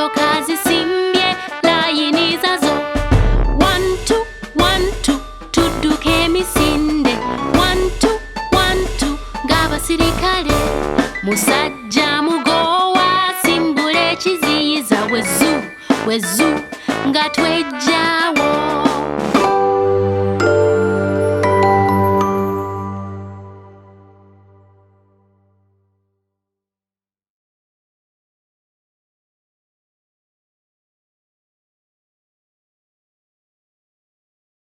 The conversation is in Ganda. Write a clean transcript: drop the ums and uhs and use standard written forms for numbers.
emmotoka zisimbye layini zazo. 1 2 1 2 tudduka emisinde. 1 2 1 2 ng'abasirikale. Musajja mugowa asimbula ekiziyiza wezu wezu nga twejja